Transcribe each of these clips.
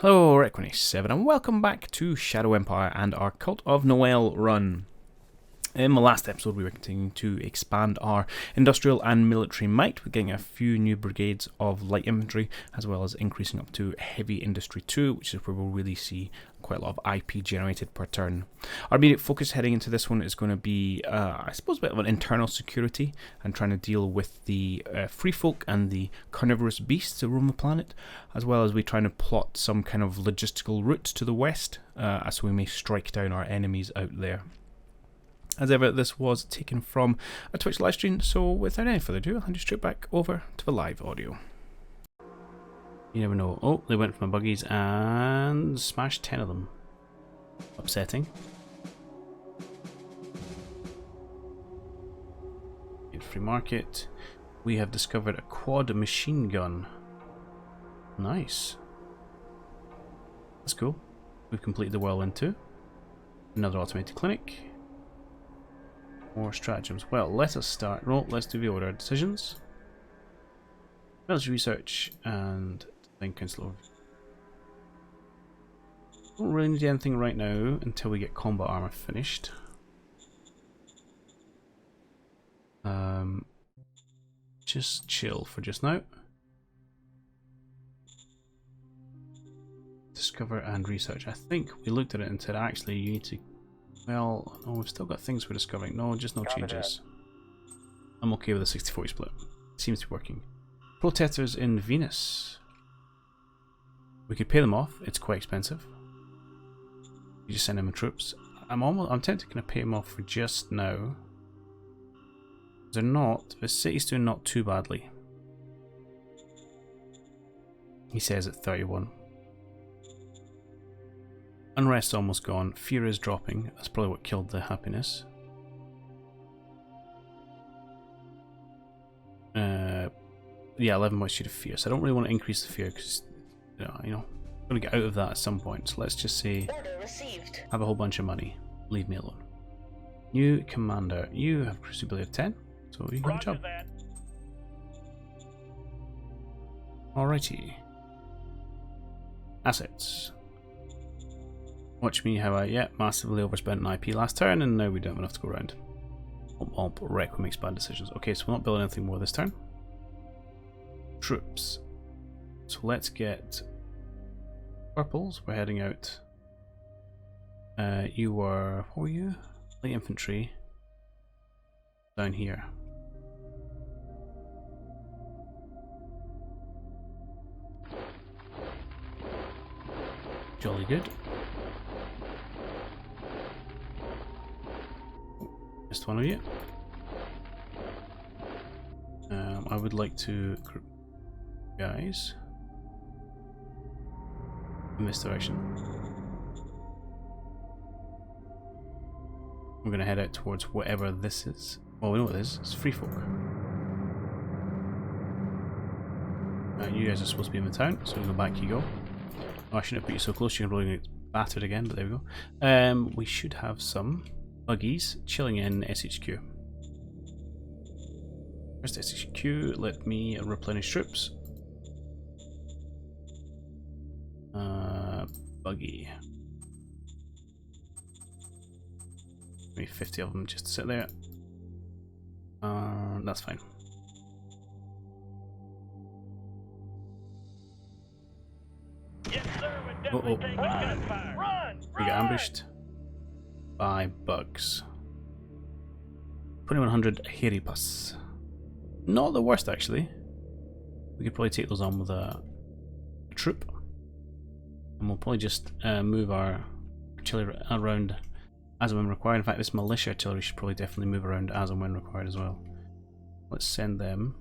Hello, Requinix7 and welcome back to Shadow Empire and our Cult of Noel run. In the last episode we were continuing to expand our industrial and military might. We're getting a few new brigades of light infantry as well as increasing up to heavy industry 2, which is where we'll really see quite a lot of IP generated per turn. Our immediate focus heading into this one is going to be, I suppose, a bit of an internal security and trying to deal with the free folk and the carnivorous beasts that roam the planet, as well as we trying to plot some kind of logistical route to the west, so we may strike down our enemies out there. As ever, this was taken from a Twitch livestream, so without any further ado, I'll hand you straight back over to the live audio. You never know. Oh, they went for my buggies and smashed 10 of them. Upsetting. In free market, we have discovered a quad machine gun. Nice. That's cool. We've completed the whirlwind too. Another automated clinic. More stratagems. Well, let us start. No, let's do the order. Decisions. Military research and design council. Don't really need anything right now until we get combat armor finished. Just chill for just now. Discover and research. I think we looked at it and said actually you need to. Well, no, we've still got things we're discovering. No, just no changes. I'm okay with the 60-40 split. Seems to be working. Protesters in Venus. We could pay them off. It's quite expensive. You just send them troops. I'm tempted to kind of pay them off for just now. They're not. The city's doing not too badly. He says at 31. Unrest almost gone. Fear is dropping. That's probably what killed the happiness. Yeah, 11 points due to fear. So I don't really want to increase the fear because, you know, I'm going to get out of that at some point. So let's just say, have a whole bunch of money. Leave me alone. New commander. You have crucibility of 10, so you got a job. Alrighty. Assets. Watch me how I, massively overspent an IP last turn, and now we don't have enough to go around. Requiem makes bad decisions. Okay, so we're not building anything more this turn. Troops. So let's get purples. We're heading out. You were, what were you? Light infantry. Down here. Jolly good. Missed one of you. I would like to group guys in this direction. We're going to head out towards whatever this is. Well, we know what it is. It's free folk. You guys are supposed to be in the town, so we'll go back you go. Oh, I shouldn't have put you so close, you're probably going to get battered again, but there we go. We should have some buggies chilling in SHQ. First SHQ, let me replenish troops. Buggy. Maybe 50 of them just to sit there. That's fine. Yes, sir, we're definitely taking gunfire. Run! We got ambushed by bugs. 2100 Heripas. Not the worst actually. We could probably take those on with a troop. And we'll probably just move our artillery around as and when required. In fact, this militia artillery should probably definitely move around as and when required as well. Let's send them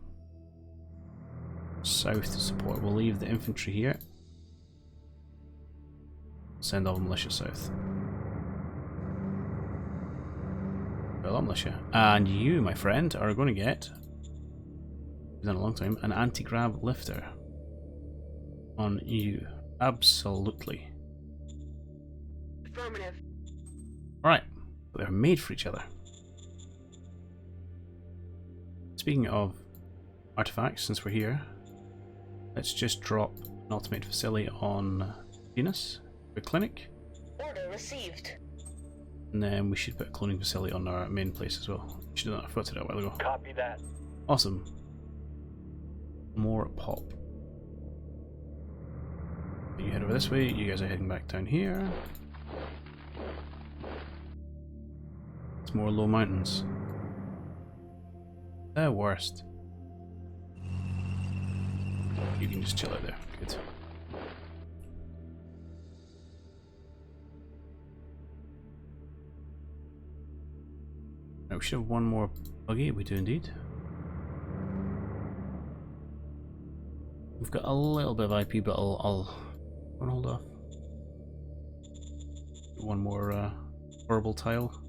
south to support. We'll leave the infantry here. Send all the militia south. Well, militia. And you, my friend, are going to get, we've done a long time, an anti-grav lifter on you. Absolutely. Affirmative. Alright, but they're made for each other. Speaking of artifacts, since we're here, let's just drop an automated facility on Venus, a clinic. Order received. And then we should put a cloning facility on our main place as well. We should do that. I forgot to do that a while ago. Copy that. Awesome. More pop. You head over this way, you guys are heading back down here. It's more low mountains. The worst. You can just chill out there. Good. Now we should have one more buggy. We do indeed. We've got a little bit of IP, but I'll hold off. One more horrible tile.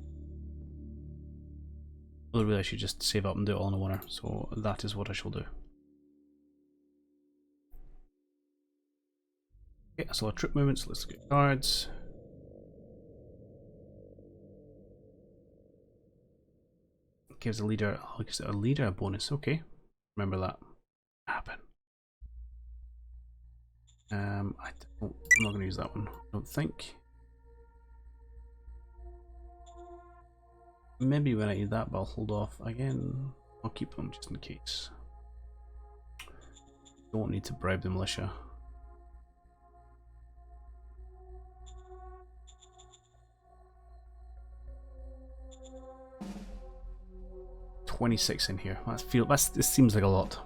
Really, I should just save up and do it all in a winner. So that is what I shall do. Okay, that's a lot of troop movements. Let's get cards. Gives a leader. Oh, gives a leader a bonus. Okay, remember that. Happen. I'm not going to use that one. I don't think. Maybe when I need that, but I'll hold off again. I'll keep them just in case. Don't need to bribe the militia. $26 in here. This seems like a lot.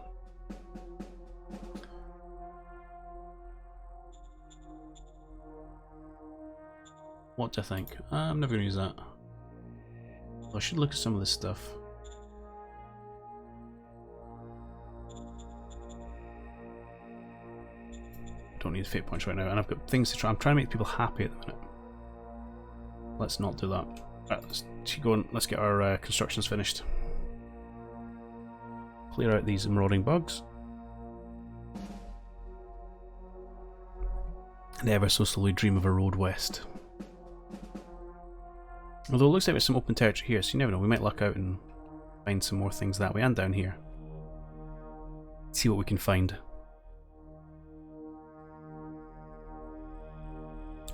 What do I think? I'm never going to use that. I should look at some of this stuff. Don't need fate points right now, and I've got things to try. I'm trying to make people happy at the minute. Let's not do that. Right, let's keep going. Let's get our constructions finished. Clear out these marauding bugs. And ever so slowly dream of a road west. Although it looks like there's some open territory here, so you never know, we might luck out and find some more things that way, and down here. See what we can find.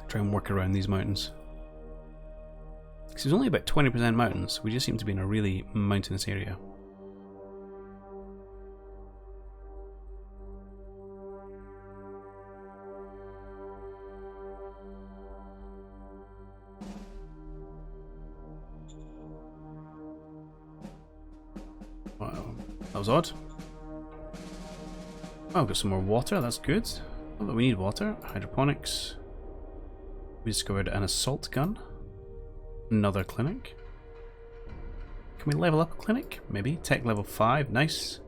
Try and work around these mountains. Because there's only about 20% mountains, we just seem to be in a really mountainous area. Wow, that was odd. Oh, I've got some more water, that's good. Not that we need water. Hydroponics. We discovered an assault gun. Another clinic. Can we level up a clinic? Maybe. Tech level 5, nice.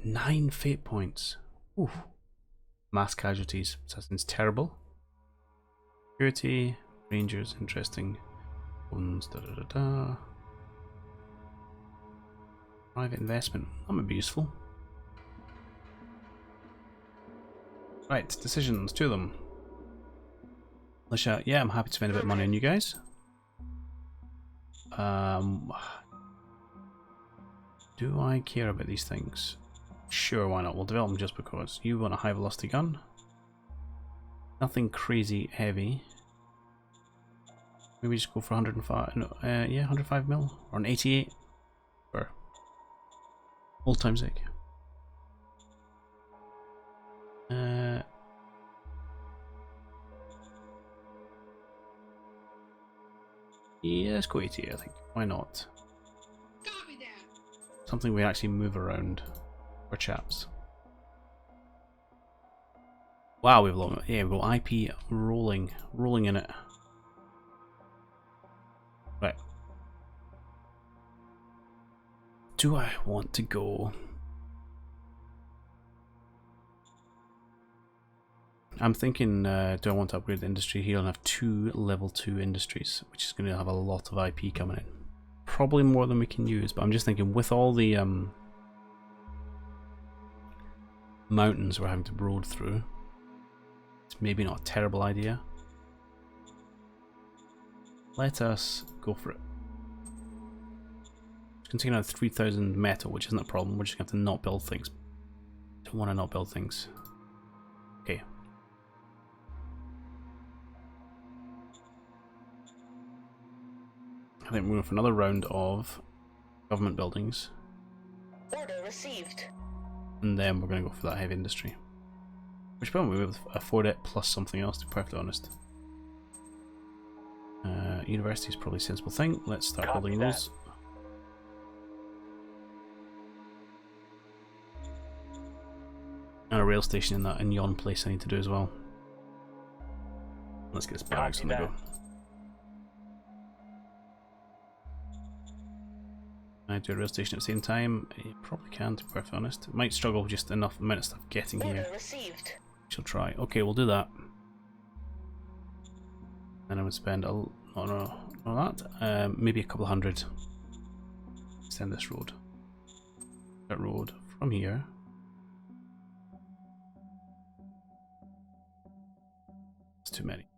9 fate points. Ooh. Mass casualties. Assassin's terrible. Security. Rangers, interesting. Bones, da da da da. Private investment. That might be useful. Right, decisions, 2 of them. Militia, yeah, I'm happy to spend a bit of money on you guys. Do I care about these things? Sure, why not? We'll develop them just because. You want a high velocity gun. Nothing crazy heavy. Maybe just go for 105. No, yeah, 105 mil or an 88. For old time's sake. Yeah, let's go 88, I think. Why not? Something we actually move around for chaps. Wow, we've long. Yeah, we've got IP rolling in it. Right. Do I want to go? I'm thinking, do I want to upgrade the industry here and have 2 level 2 industries, which is going to have a lot of IP coming in. Probably more than we can use, but I'm just thinking with all the mountains we're having to road through, it's maybe not a terrible idea. Let us go for it. It's going to take another 3,000 metal, which isn't a problem. We're just going to have to not build things. Don't want to not build things. Okay. I think we're going for another round of government buildings. Order received. And then we're going to go for that heavy industry. Which probably we would afford it plus something else, to be perfectly honest. University is probably a sensible thing. Let's start building those. And a rail station in that in yon place I need to do as well. Let's get this barracks on the go. Can I do a rail station at the same time? You probably can, to be perfectly honest. It might struggle with just enough amount of stuff getting here. Order received. She'll try. Okay, we'll do that. And I would spend a maybe a couple of hundred. Extend this road. That road from here. It's too many.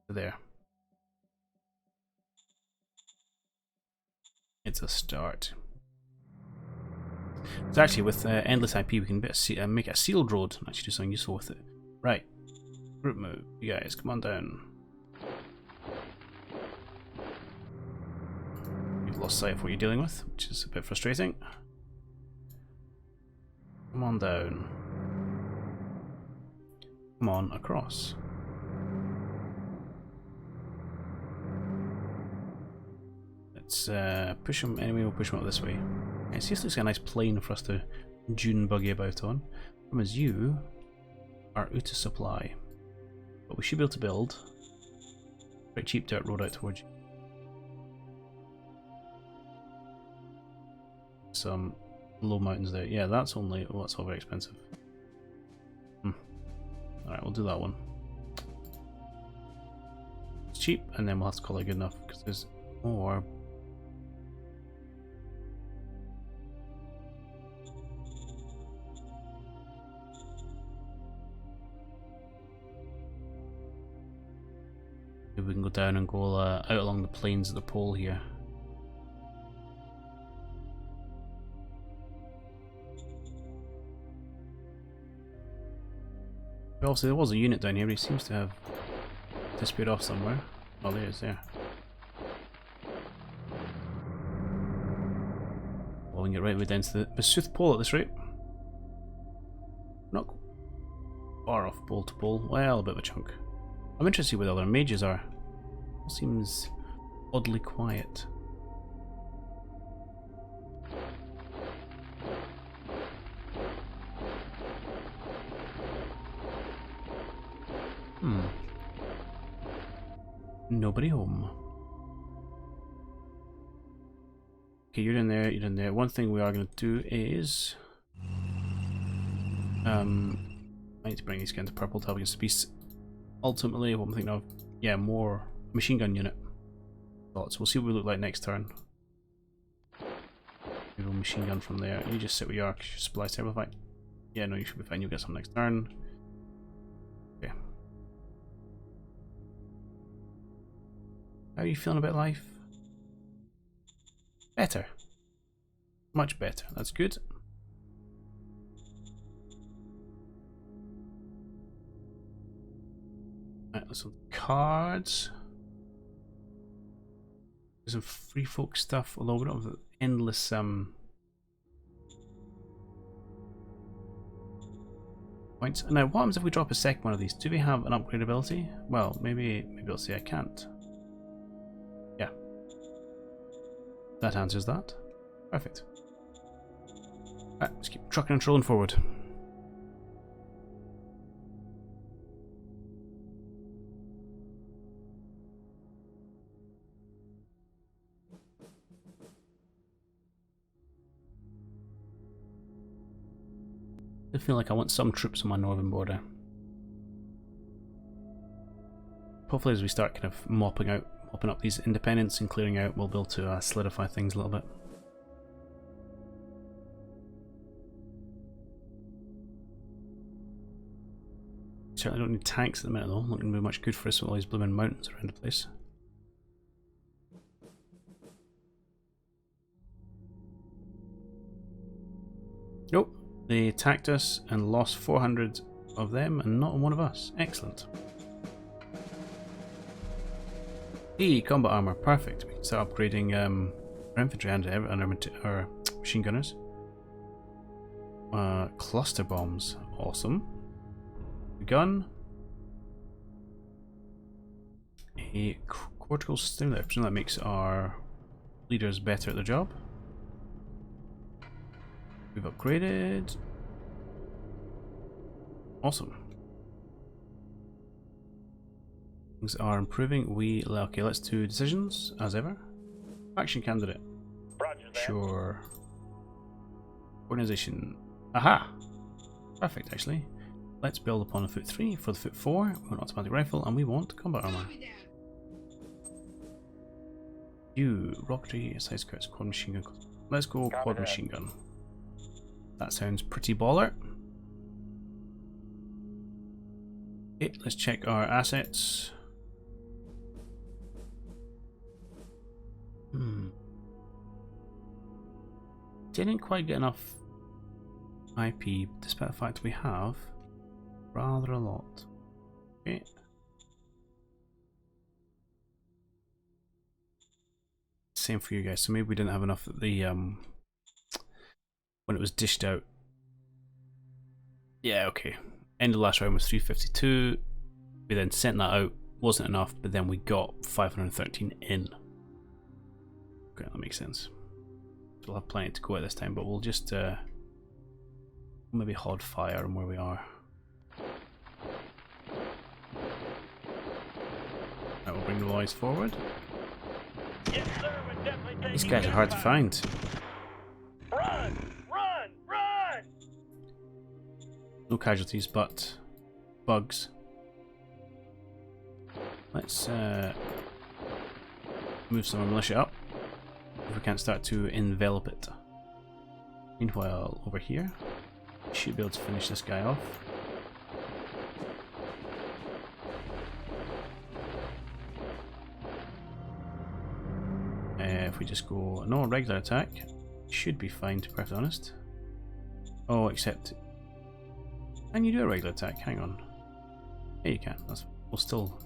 There. It's a start. So actually, with endless IP, we can make a sealed road and actually do something useful with it. Right. Group move. You guys, come on down. You've lost sight of what you're dealing with, which is a bit frustrating. Come on down. Come on across. Let's push them anyway, we'll push them up this way. Okay, see, this looks like a nice plane for us to dune buggy about on. The problem is you are out of supply. But we should be able to build a very cheap dirt road out towards you. Some low mountains there. Yeah, that's only... oh, that's all very expensive. Alright, we'll do that one. It's cheap, and then we'll have to call it good enough, because there's more. Maybe we can go down and go out along the plains of the pole here. But also, there was a unit down here, but he seems to have disappeared off somewhere. Oh, there he is, there. Well, we can get right way down to the Basooth Pole at this rate. Not far off pole to pole. Well, a bit of a chunk. I'm interested to see where the other mages are. It seems oddly quiet. Nobody home. Okay, you're in there, you're in there. One thing we are going to do is... I need to bring these guys to purple to help against the beasts. Ultimately, what I'm thinking of, yeah, more machine gun unit. So we'll see what we look like next turn. Maybe a machine gun from there. You just sit where you are, because your supply's terrible. Fine. Yeah, no, you should be fine. You'll get some next turn. Okay. How are you feeling about life? Better. Much better. That's good. Right, let's look at cards. There's some free folk stuff, although we don't have endless points. Now, what happens if we drop a second one of these? Do we have an upgrade ability? Well, maybe I'll say I can't. Yeah. That answers that. Perfect. Right, let's keep trucking and trolling forward. I feel like I want some troops on my northern border. Hopefully as we start kind of mopping up these independents and clearing out, we'll be able to solidify things a little bit. Certainly don't need tanks at the minute though, not going to be much good for us with all these blooming mountains around the place. Nope. They attacked us and lost 400 of them and not one of us. Excellent. Hey, combat armor, perfect. We can start upgrading our infantry and our machine gunners. Cluster bombs, awesome. Gun. A cortical stimulator, that makes our leaders better at their job. We've upgraded. Awesome. Things are improving. Okay, let's do decisions as ever. Action candidate. Roger that. Sure. Organization. Aha! Perfect, actually. Let's build upon a foot 3 for the foot 4. We want automatic rifle and we want combat armor. You, rocketry, side skirts, quad machine gun. Let's go quad machine gun. That sounds pretty baller. Okay, let's check our assets. Didn't quite get enough IP, despite the fact we have rather a lot. Okay. Same for you guys. So maybe we didn't have enough at the when it was dished out. Yeah, okay. End of last round was 352. We then sent that out. Wasn't enough, but then we got 513 in. Okay, that makes sense. So we'll have plenty to go at this time, but we'll just maybe hod fire on where we are. Right, we'll bring the boys forward. Yes, sir. We're definitely taking These guys are hard to find. Run! Run! Run! No casualties, but bugs. Let's move some of our militia up. If we can't start to envelop it. Meanwhile, over here, we should be able to finish this guy off. If we just go no regular attack, should be fine, to be perfectly honest. Oh, except can you do a regular attack? Hang on. Yeah, you can. We'll still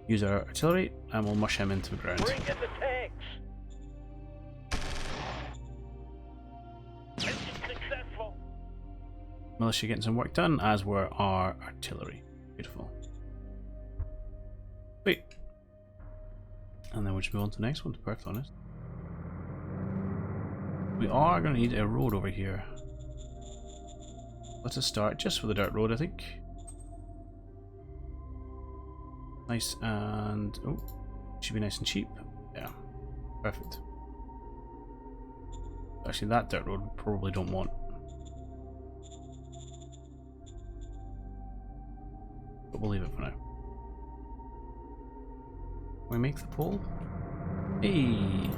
use our artillery and we'll mush him into the ground. Bring in the tanks. Mission successful. Militia getting some work done, as were our artillery. Beautiful. Wait. And then we'll just move on to the next one, to be perfectly honest. We are going to need a road over here. Let us start just with a dirt road, I think. Nice and... oh, should be nice and cheap. Yeah, perfect. Actually, that dirt road we probably don't want. But we'll leave it for now. We make the pole. Hey!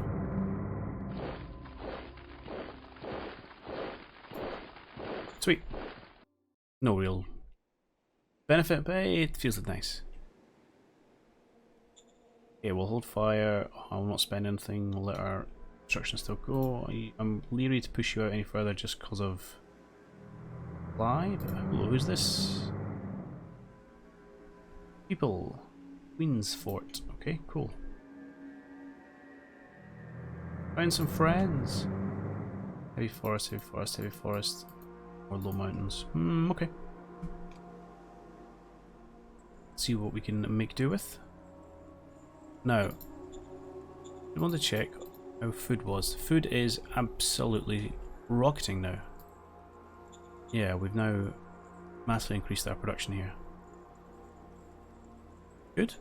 Sweet. No real benefit, but it feels nice. Okay, we'll hold fire. I'll not spend anything. We'll let our construction still go. I'm leery to push you out any further just because of fly. But hello, who's this? People. Queen's Fort. Okay, cool. Find some friends. Heavy forest, heavy forest, heavy forest. Or low mountains. Okay. See what we can make do with. Now, I want to check how food was. Food is absolutely rocketing now. Yeah, we've now massively increased our production here. Good.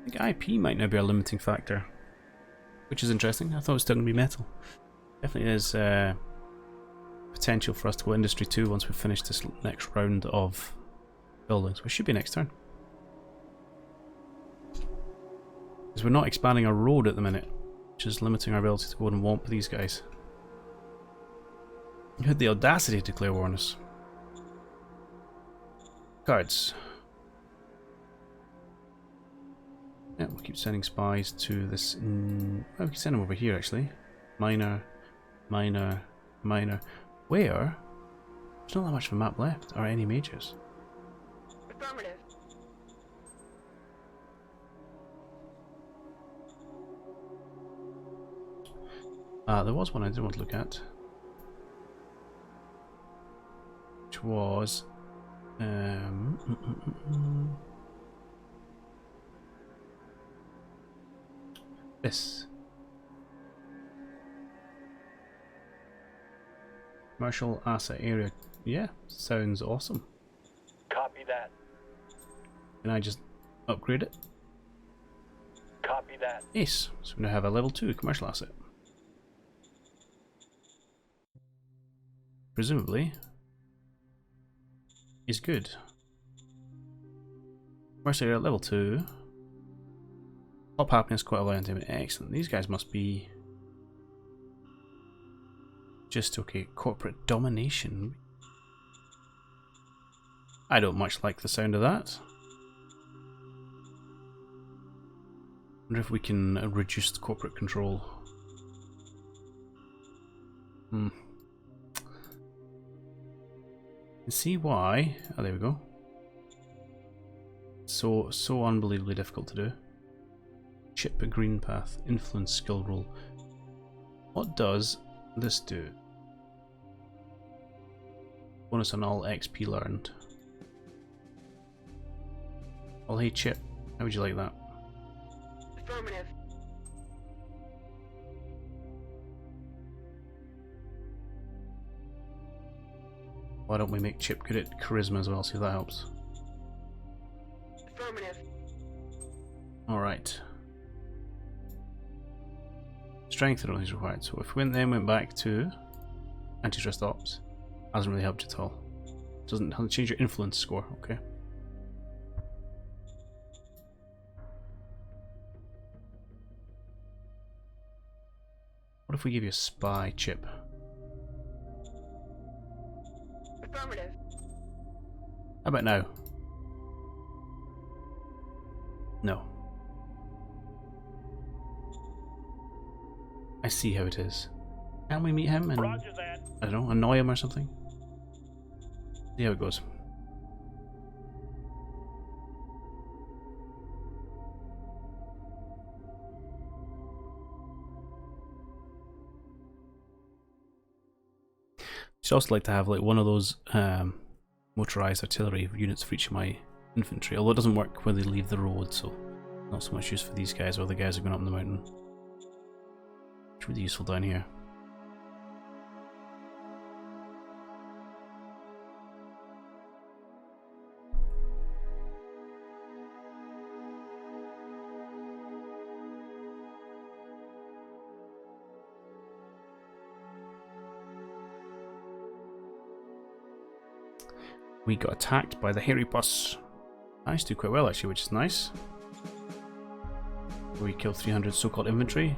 I think IP might now be a limiting factor, which is interesting. I thought it was still going to be metal. Definitely is potential for us to go Industry 2 once we finish this next round of buildings, which should be next turn. Because we're not expanding our road at the minute, which is limiting our ability to go and womp these guys. You had the audacity to declare war on us. Cards. Yeah, we'll keep sending spies to this. Oh, we can send them over here actually. Minor, minor, minor. Where? There's not that much of a map left, or any majors. Affirmative. There was one I did want to look at, which was this commercial asset area. Yeah, sounds awesome. Copy that. Can I just upgrade it? Copy that. Yes. So we now have a level 2 commercial asset. Presumably is good. Commercial area level 2. Top happiness, quite a lot of entertainment. Excellent. These guys must be just okay. Corporate domination. I don't much like the sound of that. Wonder if we can reduce the corporate control. You see why? Oh, there we go. So unbelievably difficult to do. Chip a green path. Influence skill roll. What does this do? Bonus on all XP learned. Well, hey Chip, how would you like that? Affirmative. Why don't we make Chip good at charisma as well, see if that helps. Affirmative. Alright. Strength I don't think is required, so if we went back to antitrust ops, hasn't really helped at all. Hasn't changed your influence score, okay. What if we give you a spy, Chip? Affirmative. How about now? No. I see how it is. Can we meet him and, Roger that. I don't know, annoy him or something? See how it goes. I'd also like to have like one of those motorized artillery units for each of my infantry, although it doesn't work when they leave the road, so not so much use for these guys or the guys who are going up the mountain. It's really useful down here. We got attacked by the hairy pus. Nice, do quite well actually, which is nice. We killed 300 so-called infantry.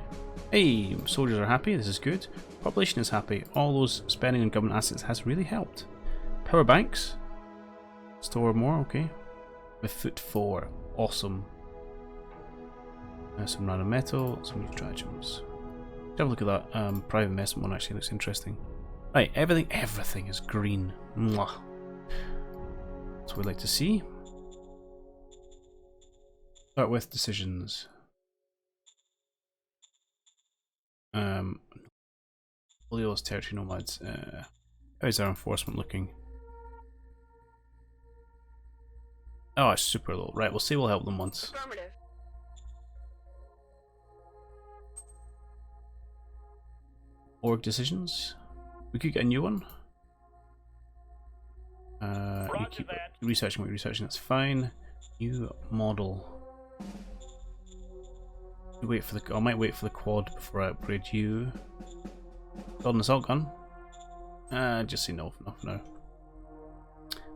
Hey, soldiers are happy, this is good. Population is happy. All those spending on government assets has really helped. Power banks. Store more, okay. With foot 4, awesome. Some random metal, some new stratagems. Have a look at that private investment one, actually looks interesting. Right, everything is green. Mwah. That's what we'd like to see. Start with decisions. Leo's territory nomads. How's our enforcement looking? Oh, it's super low. Right, we'll say we'll help them once. Affirmative. Org decisions. We could get a new one. You keep researching what you're researching, that's fine. New model. Wait for the. I might wait for the quad before I upgrade you. Golden assault gun. Just say no for now.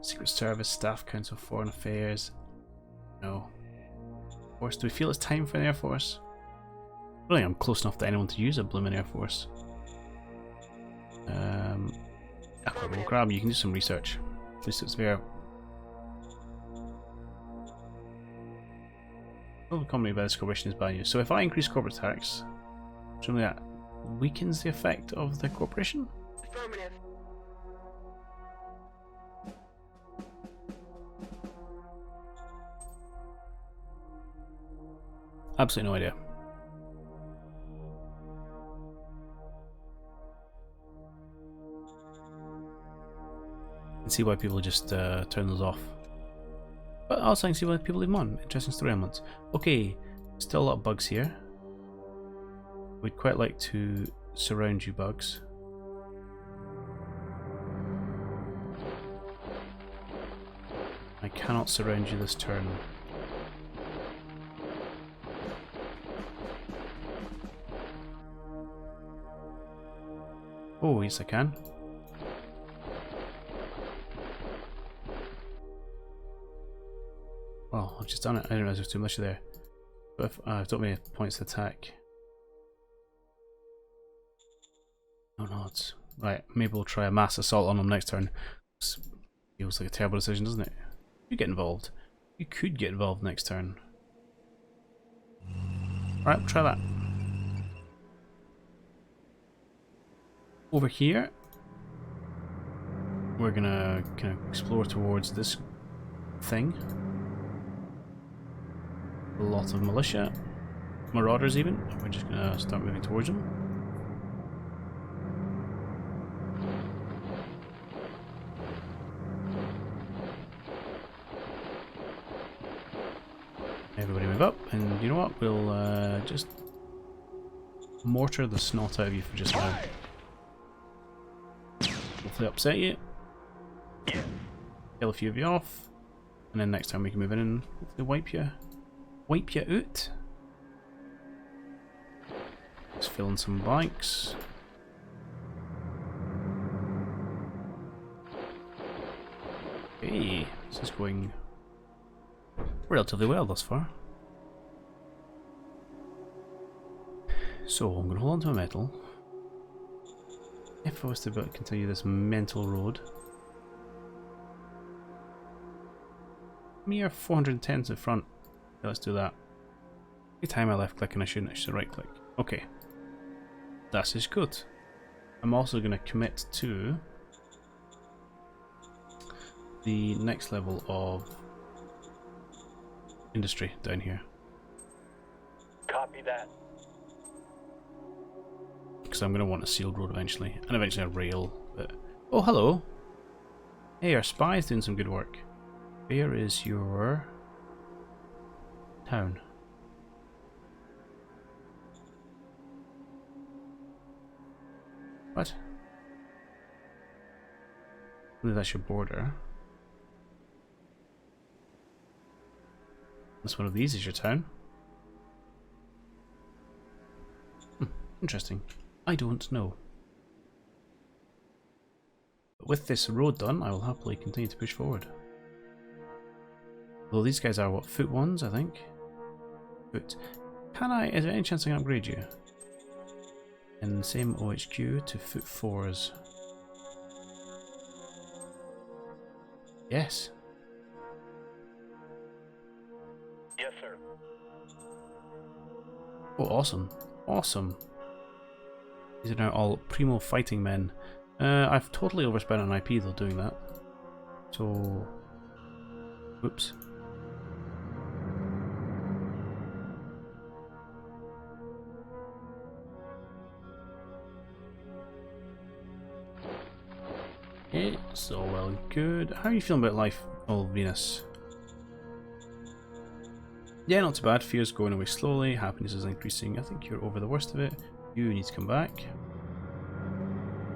Secret Service, Staff Council, Foreign Affairs. No. Air Force. Do we feel it's time for an Air Force? I don't think I'm close enough to anyone to use a blooming Air Force. We'll grab you can do some research. At least it's there. Total company by this corporation is bad news. So if I increase corporate tax, presumably that weakens the effect of the corporation? Affirmative. Absolutely no idea. can see why people just turn those off. But also I can see why people leave them on. Interesting story elements. Okay, still a lot of bugs here. We'd quite like to surround you, bugs. I cannot surround you this turn. Oh, yes I can. Well, I've just done it. I didn't realize there was too much there. But if, I've got many points to attack. Oh no, it's... Right, maybe we'll try a mass assault on them next turn. This feels like a terrible decision, doesn't it? You get involved. You could get involved next turn. Alright, we'll try that. Over here, we're gonna kind of explore towards this thing. A lot of militia, marauders even. We're just gonna start moving towards them. Everybody move up, and you know what? We'll just mortar the snot out of you for just now. Hopefully upset you. Kill a few of you off, and then next time we can move in and hopefully wipe you out. Let's fill in some blanks. Okay, this is going relatively well thus far. So I'm going to hold on to a metal. If I was to continue this mental road, mere 410 to the front. Okay, let's do that. Every time I left click and I should right click. Okay, that is good. I'm also going to commit to the next level of industry down here. Copy that. Because I'm going to want a sealed road eventually, and eventually a rail. But oh, hello! Hey, our spy's doing some good work. Where is your town? What? I believe that's your border. This one of these is your town. Interesting. I don't know. But with this road done, I will happily continue to push forward. Although these guys are what, foot ones, I think? Foot. Can I, is there any chance I can upgrade you? In the same OHQ to foot 4s. Yes. Yes, sir. Oh, awesome. Awesome. These are now all primo fighting men. I've totally overspent on IP though doing that. So... Oops. It's all well and good. How are you feeling about life, old Venus? Yeah, not too bad. Fear's going away slowly. Happiness is increasing. I think you're over the worst of it. You need to come back.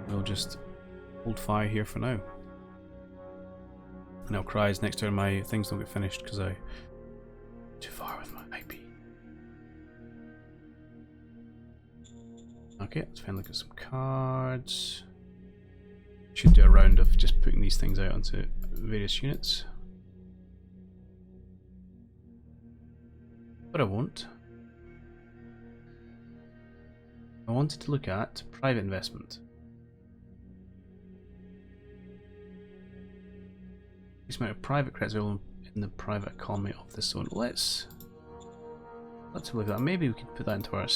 We'll just hold fire here for now. And I'll cry as next turn my things don't get finished because I too far with my IP. Okay, let's find a look at some cards. Should do a round of just putting these things out onto various units. But I won't. I wanted to look at private investment. This amount of private credits available in the private economy of this zone. Let's look at that. Maybe we could put that into our.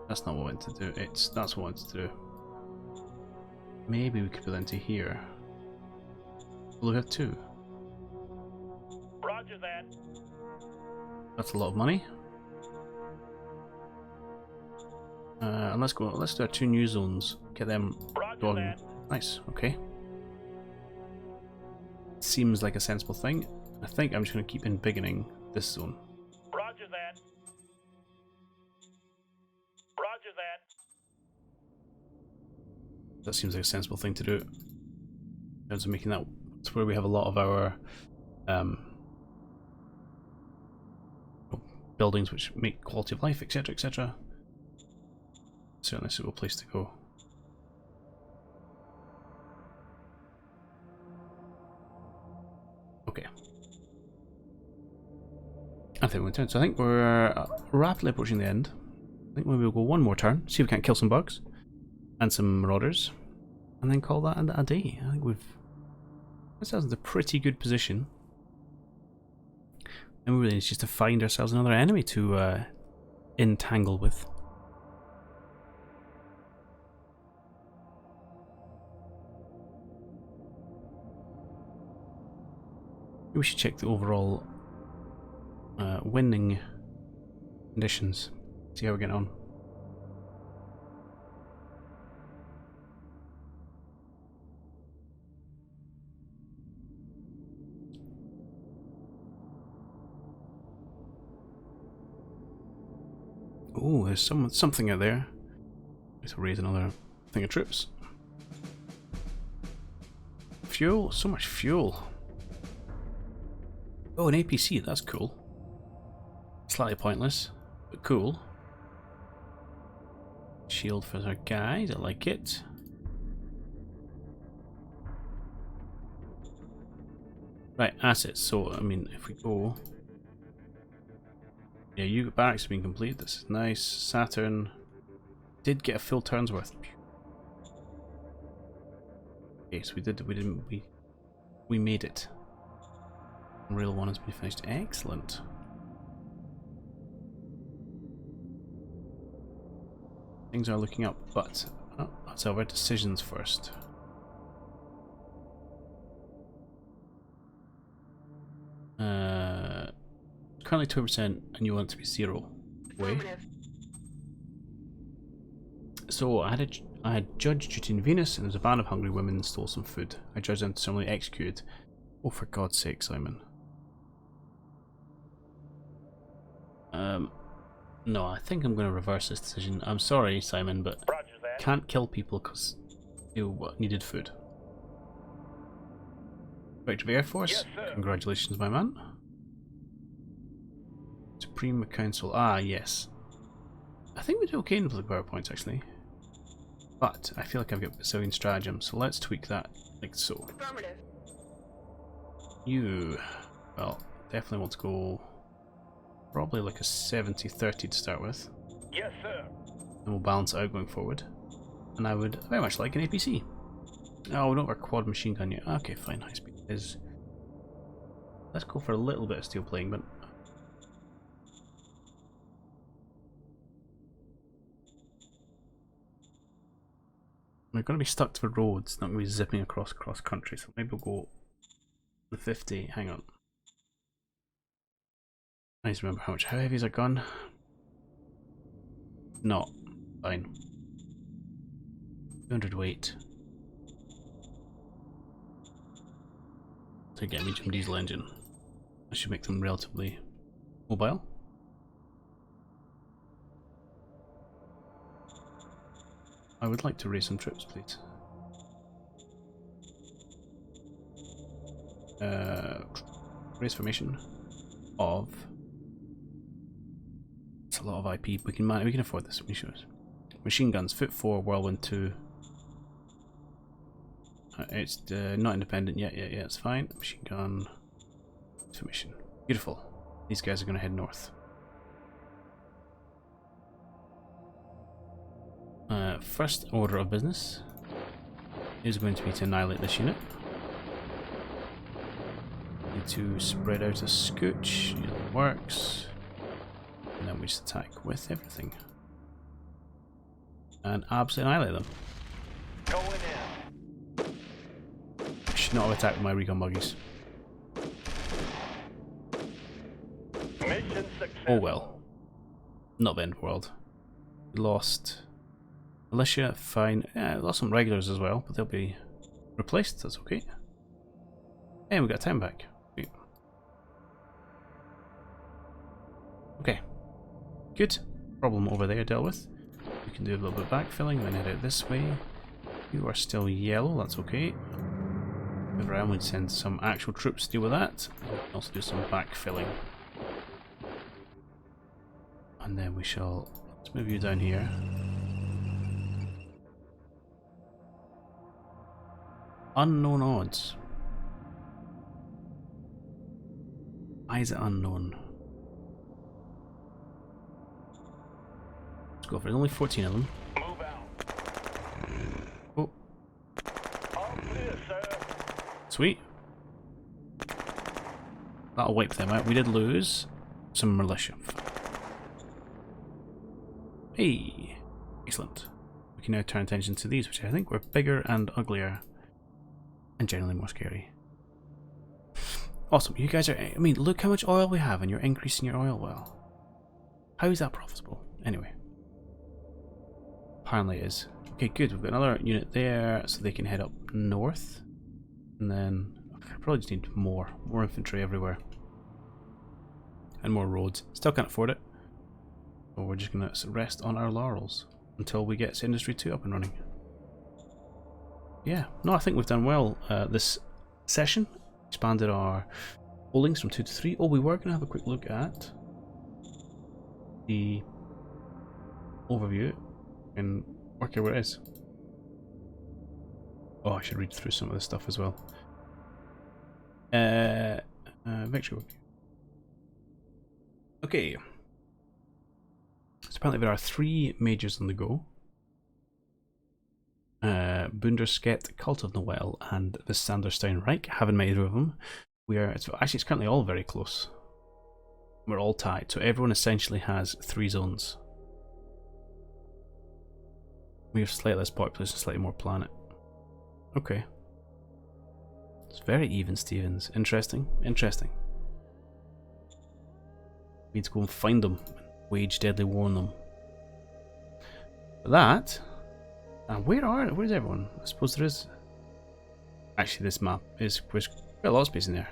That's not what I wanted to do. That's what I wanted to do. Maybe we could put that into here. Look at 2. Roger that. That's a lot of money. And let's do our 2 new zones. Get them Roger going. that. Nice, okay. Seems like a sensible thing. I think I'm just going to keep embiggening this zone. Roger that. Roger that. That seems like a sensible thing to do. In terms of making that, it's where we have a lot of our buildings which make quality of life, etc., etc. Certainly a suitable place to go. Okay. I think we're turn. So I think we're rapidly approaching the end. I think maybe we'll go one more turn, see if we can't kill some bugs and some marauders, and then call that a day. I think we've. This sounds a pretty good position. And we really need just to find ourselves another enemy to entangle with. We should check the overall winning conditions. See how we're getting on. Oh, there's something out there. Let's raise another thing of troops. Fuel, so much fuel. Oh, an APC, that's cool. Slightly pointless, but cool. Shield for our guys, I like it. Right, assets. So, I mean, if we go... Yeah, you barracks have been complete. This is nice. Saturn did get a full turn's worth. Okay, so we made it. Real one has been finished. Excellent. Things are looking up, but let's have our decisions first. Currently 2%, and you want it to be 0. Way. So I had judge duty in Venus, and there was a band of hungry women stole some food. I judged them to summarily executed. Oh, for God's sake, Simon. No, I think I'm going to reverse this decision. I'm sorry, Simon, but can't kill people because you needed food. Director of the Air Force, yes, congratulations, my man. Supreme Council, yes. I think we do okay in the political PowerPoints, actually. But I feel like I've got Brazilian stratagem, so let's tweak that like so. You, well, definitely want to go probably like a 70-30 to start with. Yes, sir. And we'll balance it out going forward. And I would very much like an APC. Oh, we don't have our quad machine gun yet. Okay, fine, high speed is. Let's go for a little bit of steel plating, but we're going to be stuck to the roads, not going to be zipping across country, so maybe we'll go the 50. Hang on. I need to remember how heavy is our gun. Not. Fine. 200 weight. To get a medium diesel engine. I should make them relatively mobile. I would like to raise some troops, please. Raise formation of. It's a lot of IP. We can afford this. Machine guns, Foot 4, Whirlwind 2. It's not independent yet. Yeah, it's fine. Machine gun formation. Beautiful. These guys are going to head north. First order of business is going to be to annihilate this unit. Need to spread out a scooch. It works. And then we just attack with everything. And absolutely annihilate them. Going in. I should not have attacked with my recon buggies. Mission success. Oh well. Not the end of the world. We lost Militia, fine. Yeah, lost some regulars as well, but they'll be replaced. That's okay. And we got time back. Sweet. Okay. Good. Problem over there dealt with. We can do a little bit of backfilling, then head out this way. You are still yellow, that's okay. Move around, we'd send some actual troops to deal with that. We can also do some backfilling. And then we shall... let's move you down here. Unknown odds. Why is it unknown? Let's go for it. There's only 14 of them. Move out. Oh, All clear, sir. sweet. That'll wipe them out. We did lose some militia. Hey, excellent. We can now turn attention to these, which I think were bigger and uglier. And generally more scary. Awesome, you guys are... I mean, look how much oil we have and you're increasing your oil well. How is that profitable? Anyway. Apparently it is. Okay, good. We've got another unit there, so they can head up north. And then... I probably just need more infantry everywhere. And more roads. Still can't afford it. But we're just going to rest on our laurels until we get Industry 2 up and running. Yeah, no, I think we've done well this session. Expanded our holdings from 2 to 3. Oh, we were going to have a quick look at the overview and work out where it is. Oh, I should read through some of this stuff as well. Victory. Okay. So apparently there are 3 majors on the go. Bundersket, Cult of Noel, and the Sanderstein Reich. Haven't made either of them. It's currently all very close. We're all tied, so everyone essentially has 3 zones. We have slightly less population, slightly more planet. Okay. It's very even, Stevens. Interesting. Interesting. We need to go and find them. Wage deadly war on them. But that... And where's everyone? I suppose there is... Actually, this map there's quite a lot of space in there.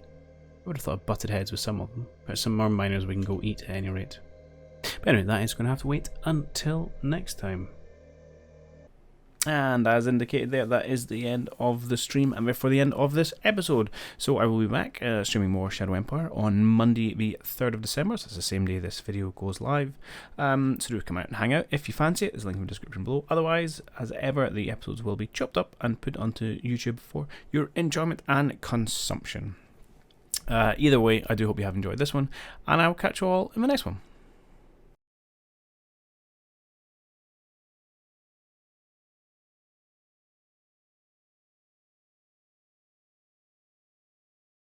I would have thought I butted heads with some of them. But some more miners we can go eat at any rate. But anyway, that is going to have to wait until next time. And as indicated there, that is the end of the stream and therefore the end of this episode. So I will be back streaming more Shadow Empire on Monday the 3rd of December. So it's the same day this video goes live. So do come out and hang out if you fancy it. There's a link in the description below. Otherwise, as ever, the episodes will be chopped up and put onto YouTube for your enjoyment and consumption. Either way, I do hope you have enjoyed this one. And I will catch you all in the next one.